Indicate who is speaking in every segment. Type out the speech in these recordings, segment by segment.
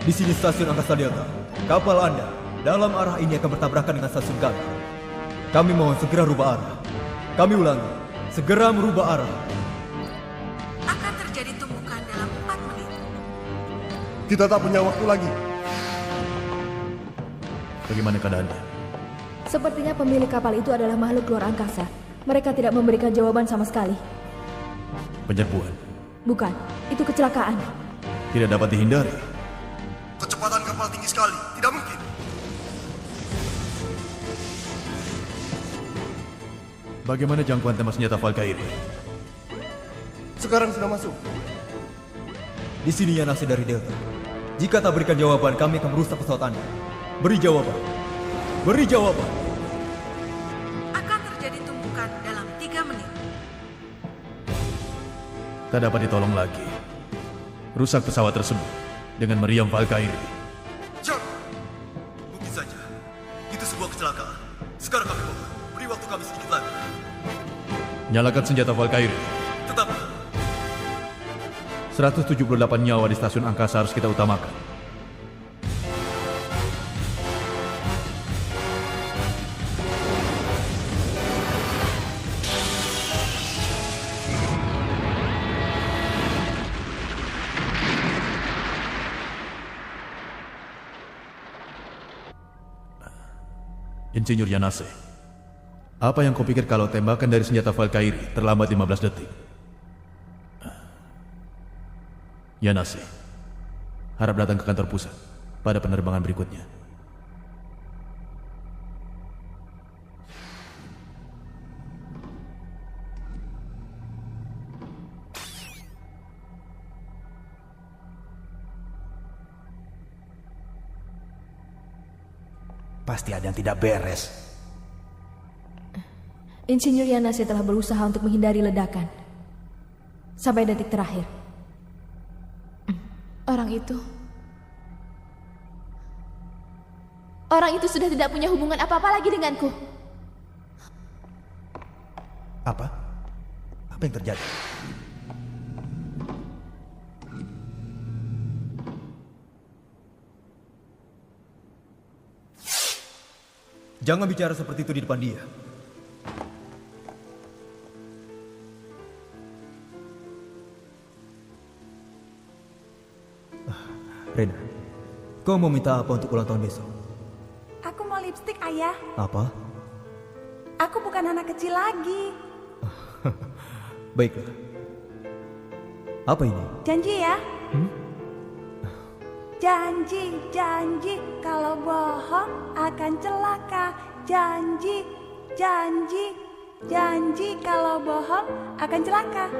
Speaker 1: Di sini stasiun angkasa Delta. Kapal Anda dalam arah ini akan bertabrakan dengan stasiun kami. Kami mohon segera rubah arah. Kami ulangi, segera merubah arah.
Speaker 2: Akan terjadi tumbukan dalam 4 menit.
Speaker 3: Kita tak punya waktu lagi.
Speaker 4: Bagaimana keadaannya?
Speaker 5: Sepertinya pemilik kapal itu adalah makhluk luar angkasa. Mereka tidak memberikan jawaban sama sekali.
Speaker 4: Penyerbuan?
Speaker 5: Bukan, itu kecelakaan.
Speaker 4: Tidak dapat dihindari.
Speaker 3: Kecepatan kapal tinggi sekali, tidak mungkin.
Speaker 4: Bagaimana jangkauan tembak senjata Valkyrie?
Speaker 3: Sekarang sudah masuk.
Speaker 1: Di sini Yanase dari Delta. Jika tak berikan jawaban, kami akan merusak pesawat Anda. Beri jawaban. Beri jawaban.
Speaker 2: Akan terjadi tumbukan dalam 3 menit.
Speaker 4: Tak dapat ditolong lagi. Rusak pesawat tersebut dengan meriam Valkyrie.
Speaker 1: Jangan. Mungkin saja. Itu sebuah kecelakaan. Sekarang kami mohon. Beri waktu kami sedikit lagi.
Speaker 4: Nyalakan senjata Valkyrie.
Speaker 1: Tetap.
Speaker 4: 178 nyawa di stasiun angkasa harus kita utamakan. Insinyur Yanase, apa yang kau pikir kalau tembakan dari senjata Valkyrie terlambat 15 detik? Yanase, harap datang ke kantor pusat pada penerbangan berikutnya.
Speaker 6: Pasti ada yang tidak beres.
Speaker 5: Insinyur Yanase telah berusaha untuk menghindari ledakan. Sampai detik terakhir.
Speaker 7: Orang itu sudah tidak punya hubungan apa-apa lagi denganku.
Speaker 6: Apa? Apa yang terjadi?
Speaker 1: Jangan bicara seperti itu di depan dia. Rena, kau mau minta apa untuk ulang tahun besok?
Speaker 2: Aku mau lipstik, Ayah.
Speaker 1: Apa?
Speaker 2: Aku bukan anak kecil lagi.
Speaker 1: Baiklah. Apa ini?
Speaker 2: Janji ya. Janji, janji, kalau bohong akan celaka. Janji, janji, janji, kalau bohong akan celaka.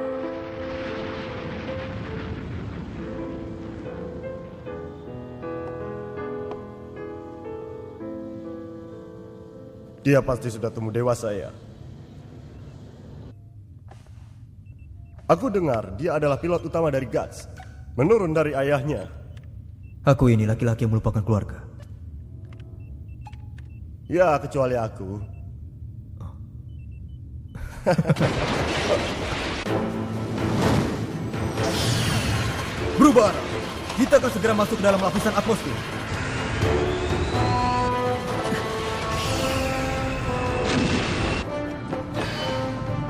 Speaker 3: Dia pasti sudah tumbuh dewasa ya. Aku dengar dia adalah pilot utama dari Guts. Menurun dari ayahnya.
Speaker 1: Aku ini laki-laki yang melupakan keluarga.
Speaker 3: Ya, kecuali aku.
Speaker 1: Berubah arah. Kita akan segera masuk ke dalam lapisan atmosfer.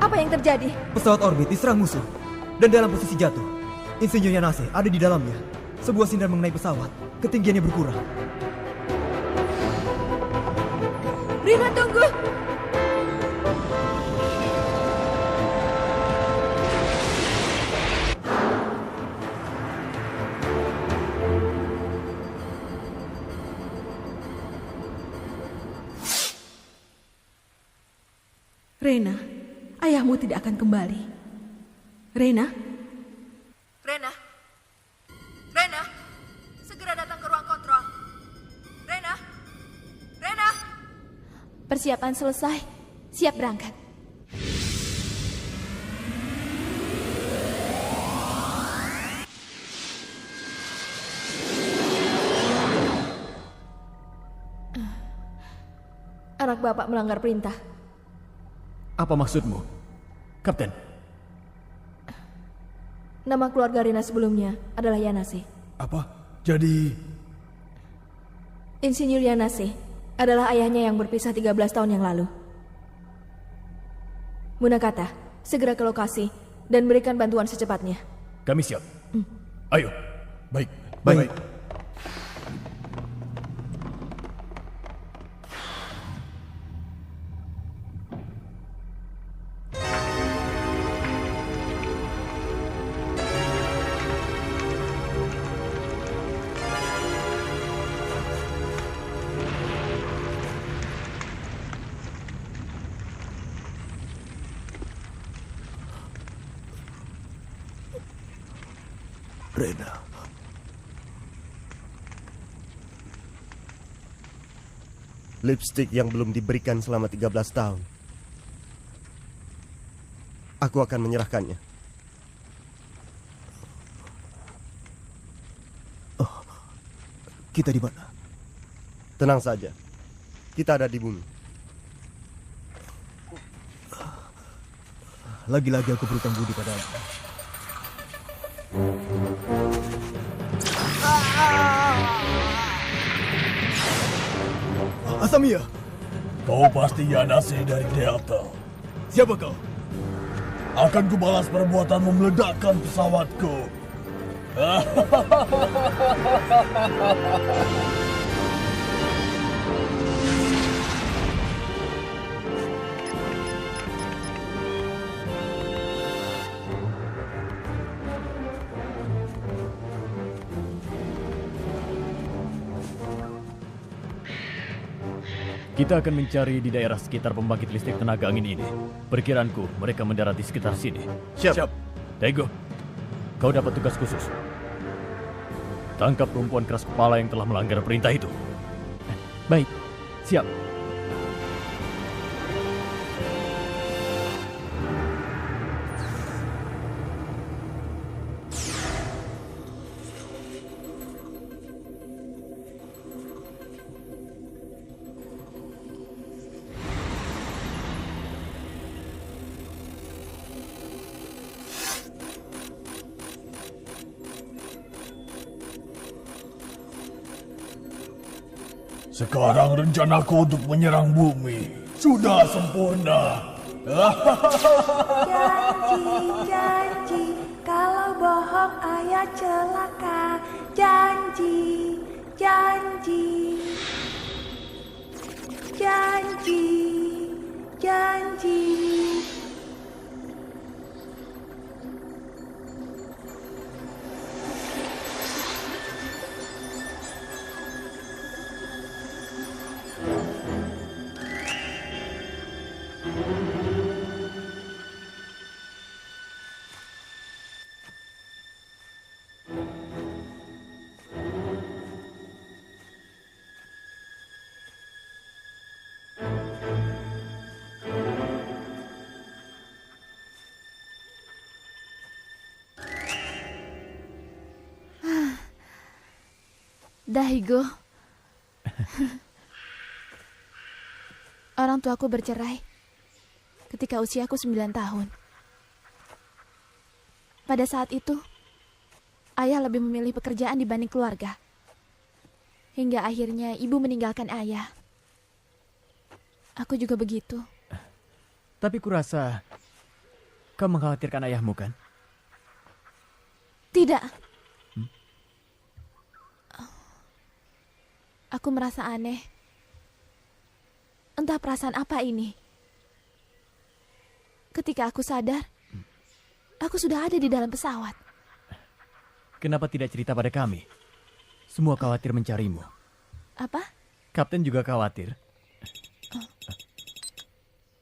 Speaker 5: Apa yang terjadi?
Speaker 1: Pesawat orbit diserang musuh dan dalam posisi jatuh. Insinyur Yanase ada di dalamnya. Sebuah sinar mengenai pesawat. Ketinggiannya berkurang.
Speaker 5: Rina, tunggu!
Speaker 2: Rena, ayahmu tidak akan kembali. Rena?
Speaker 5: Rena? Rena? Segera datang ke ruang kontrol. Rena? Rena?
Speaker 7: Persiapan selesai. Siap berangkat.
Speaker 5: Anak bapak melanggar perintah.
Speaker 4: Apa maksudmu, Kapten?
Speaker 5: Nama keluarga Rina sebelumnya adalah Yanase.
Speaker 4: Apa? Jadi...
Speaker 5: Insinyur Yanase adalah ayahnya yang berpisah 13 tahun yang lalu. Munakata, segera ke lokasi dan berikan bantuan secepatnya.
Speaker 4: Kami siap. Ayo.
Speaker 3: Baik.
Speaker 1: Baik.
Speaker 3: Rena. Lipstick yang belum diberikan selama 13 tahun. Aku akan menyerahkannya.
Speaker 1: Kita di mana?
Speaker 3: Tenang saja. Kita ada di bumi.
Speaker 1: Lagi-lagi aku berutang budi padamu. Asamiya,
Speaker 8: Kau pasti Yanase dari Delta.
Speaker 1: siapa kau?
Speaker 8: Akan kubalas perbuatanmu meledakkan pesawatku.
Speaker 9: Kita akan mencari di daerah sekitar pembangkit listrik tenaga angin ini. Perkiraanku, mereka mendarat di sekitar sini.
Speaker 4: Siap.
Speaker 9: Daigo, kau dapat tugas khusus. Tangkap perempuan keras kepala yang telah melanggar perintah itu. Baik, siap.
Speaker 8: Sekarang rencanaku untuk menyerang bumi sudah sempurna.
Speaker 2: Janji, kalau bohong ayah celaka. Janji.
Speaker 7: Daigo. Orang tuaku bercerai ketika usiaku 9 tahun. Pada saat itu, ayah lebih memilih pekerjaan dibanding keluarga. Hingga akhirnya ibu meninggalkan ayah. Aku juga begitu.
Speaker 9: Tapi kurasa kau mengkhawatirkan ayahmu, kan?
Speaker 7: Tidak. Aku merasa aneh. Entah perasaan apa ini. Ketika aku sadar, aku sudah ada di dalam pesawat.
Speaker 9: Kenapa tidak cerita pada kami? Semua khawatir mencarimu.
Speaker 7: Apa?
Speaker 9: Kapten juga khawatir.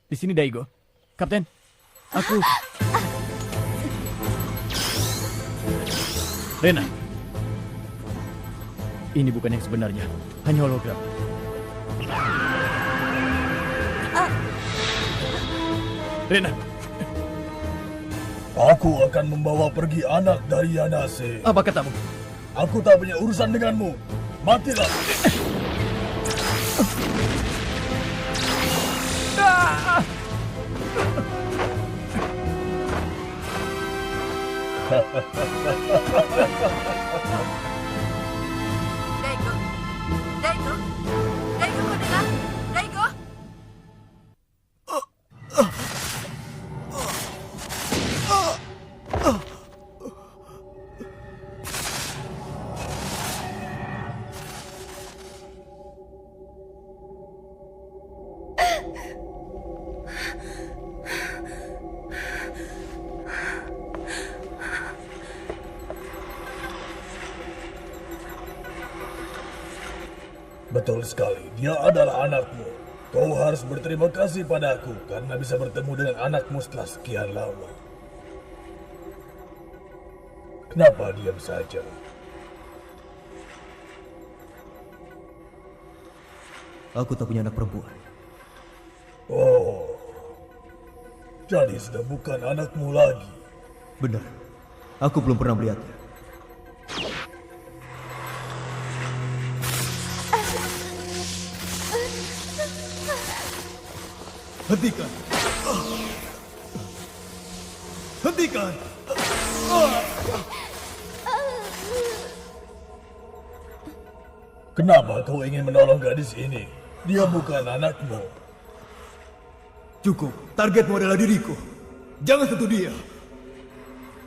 Speaker 9: Di sini Daigo. Kapten, aku... Rena. Ini bukan yang sebenarnya. Hanya hologram. Rena.
Speaker 8: Aku akan membawa pergi anak dari Yanase.
Speaker 9: Apa katamu?
Speaker 8: Aku tak punya urusan denganmu. Matilah.
Speaker 2: Daigo,
Speaker 8: Betul sekali, dia adalah anakmu. Kau harus berterima kasih padaku karena bisa bertemu dengan anakmu setelah sekian lama. Kenapa diam saja?
Speaker 1: Aku tak punya anak perempuan.
Speaker 8: Oh, jadi sudah bukan anakmu lagi.
Speaker 1: Benar, aku belum pernah melihatnya. Hentikan! Hentikan!
Speaker 8: Kenapa kau ingin menolong gadis ini? Dia bukan anakmu.
Speaker 1: Cukup, targetmu adalah diriku. Jangan sentuh dia.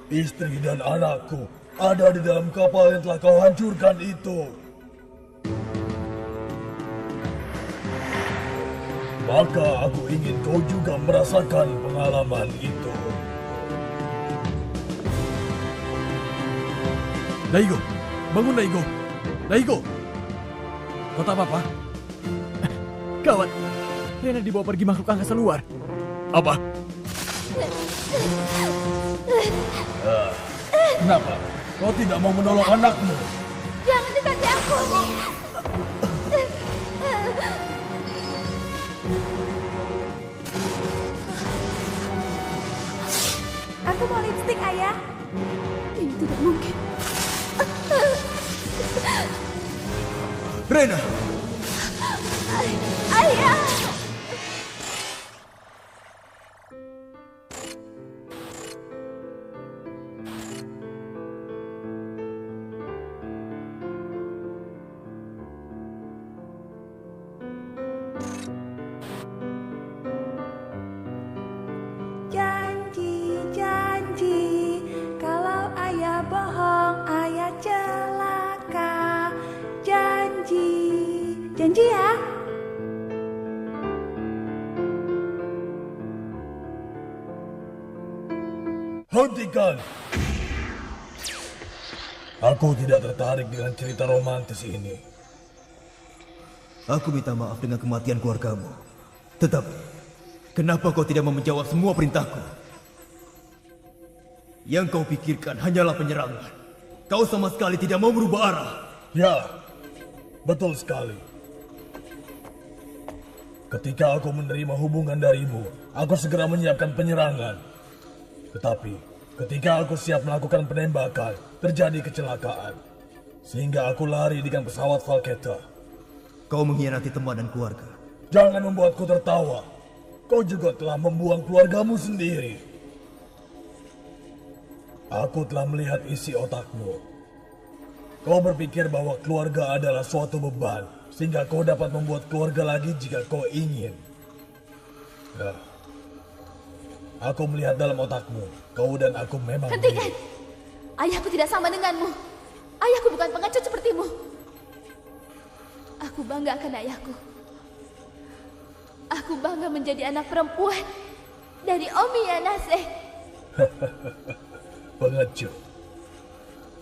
Speaker 8: Istri dan anakku ada di dalam kapal yang telah kau hancurkan itu. Maka aku ingin kau juga merasakan pengalaman itu.
Speaker 9: Daigo, bangun Daigo. Daigo. Kau tak apa-apa? Gawat, Rena dibawa pergi makhluk angkasa luar. Apa?
Speaker 8: Kenapa? Kau tidak mau menolong anakmu?
Speaker 7: Jangan dekati aku.
Speaker 5: Aku mau lipstik, Ayah.
Speaker 7: Ini tidak mungkin.
Speaker 1: Rena!
Speaker 7: Ayah!
Speaker 5: Janji, kalau Ayah bohong, Ayah celaka. Janji ya.
Speaker 8: Hentikan! Aku tidak tertarik dengan cerita romantis ini.
Speaker 1: Aku minta maaf dengan kematian keluargamu. Tetapi, kenapa kau tidak mau menjawab semua perintahku? Yang kau pikirkan hanyalah penyerangan. Kau sama sekali tidak mau merubah arah.
Speaker 8: Ya, betul sekali. Ketika aku menerima hubungan darimu, aku segera menyiapkan penyerangan. Tetapi, ketika aku siap melakukan penembakan, terjadi kecelakaan. Sehingga aku lari dengan pesawat Valketa.
Speaker 1: Kau mengkhianati teman dan keluarga.
Speaker 8: Jangan membuatku tertawa. Kau juga telah membuang keluargamu sendiri. Aku telah melihat isi otakmu. Kau berpikir bahwa keluarga adalah suatu beban, sehingga kau dapat membuat keluarga lagi jika kau ingin. Ya. Aku melihat dalam otakmu, kau dan aku memang...
Speaker 7: Hentikan! Ayahku tidak sama denganmu. Ayahku bukan pengecut sepertimu. Aku bangga akan ayahku. Aku bangga menjadi anak perempuan dari Omi Yanase.
Speaker 8: Pengecut.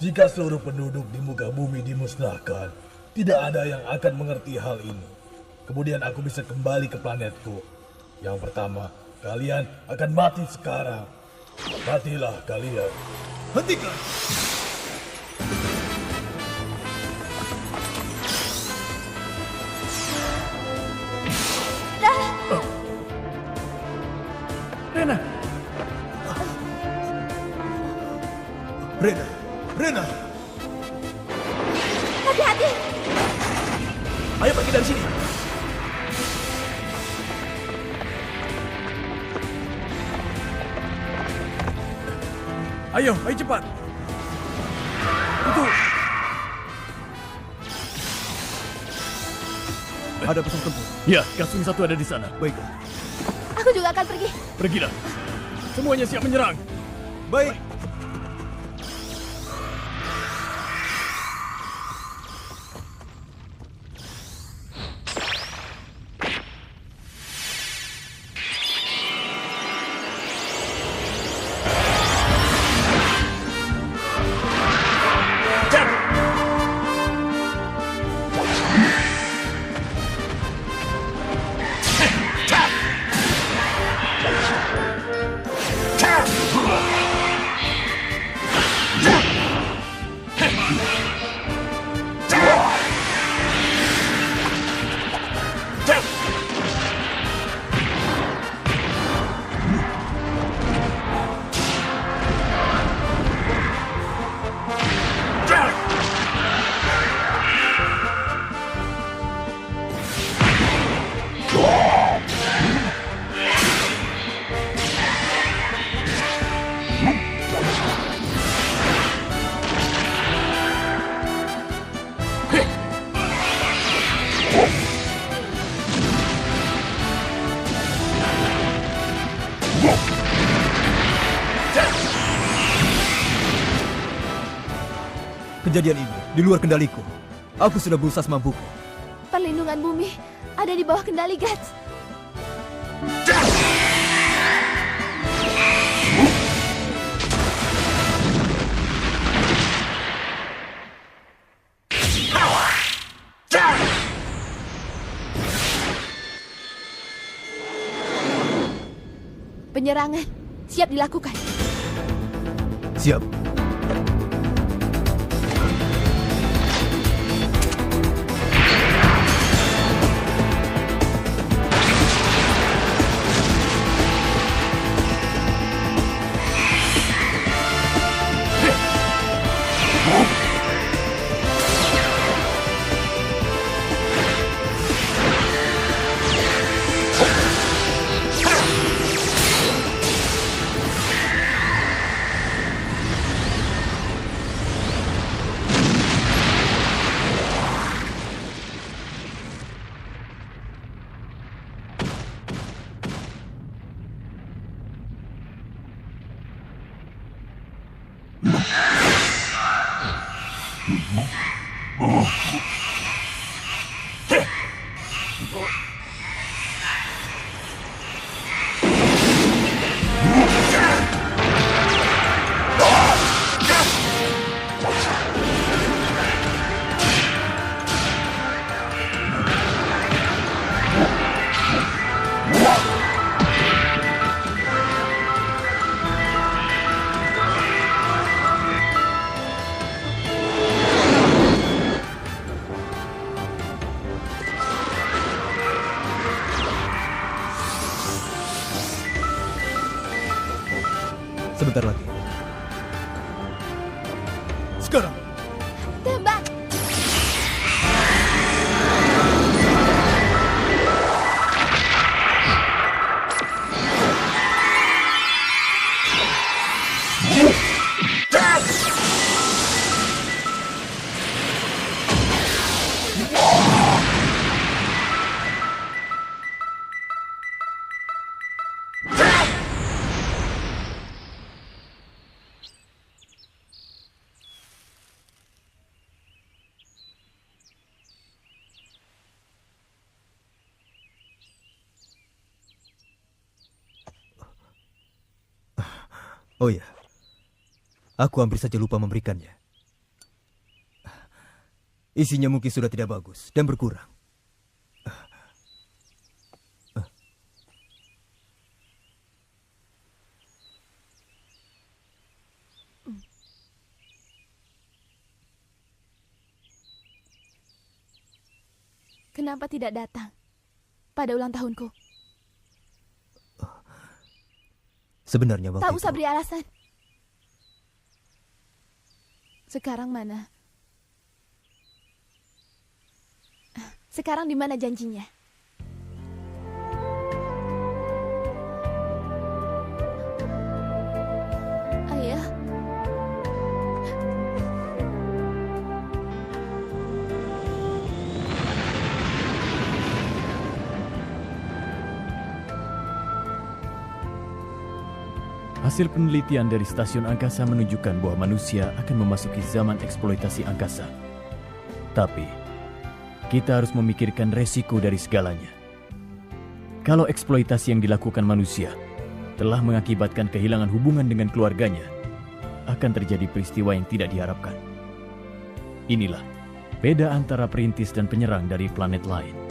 Speaker 8: Jika seluruh penduduk di muka bumi dimusnahkan, tidak ada yang akan mengerti hal ini. Kemudian aku bisa kembali ke planetku. Yang pertama, kalian akan mati sekarang. Matilah kalian.
Speaker 1: Hentikan!
Speaker 9: Rena!
Speaker 1: Rena! Rena!
Speaker 7: Hati-hati!
Speaker 1: Ayo pergi dari sini!
Speaker 9: Ayo cepat! Itu!
Speaker 1: Ada pesan tempur.
Speaker 9: Ya, Kasung 1 ada di sana.
Speaker 1: Baiklah.
Speaker 7: Aku juga akan pergi.
Speaker 9: Pergilah. Semuanya siap menyerang.
Speaker 1: Baik. Kejadian ini di luar kendaliku. Aku sudah berusaha semampuku.
Speaker 7: Perlindungan bumi ada di bawah kendali Guts. Penyerangan siap dilakukan.
Speaker 1: Siap. Sebentar lagi. Sekarang.
Speaker 7: Tembak.
Speaker 1: Oh ya, aku hampir saja lupa memberikannya. Isinya mungkin sudah tidak bagus dan berkurang.
Speaker 7: Kenapa tidak datang pada ulang tahunku?
Speaker 1: Sebenarnya waktu
Speaker 7: Tak
Speaker 1: itu...
Speaker 7: usah beri alasan. Sekarang mana? Sekarang di mana janjinya? Ayah.
Speaker 9: Hasil penelitian dari stasiun angkasa menunjukkan bahwa manusia akan memasuki zaman eksploitasi angkasa. Tapi, kita harus memikirkan resiko dari segalanya. Kalau eksploitasi yang dilakukan manusia telah mengakibatkan kehilangan hubungan dengan keluarganya, akan terjadi peristiwa yang tidak diharapkan. Inilah beda antara perintis dan penyerang dari planet lain.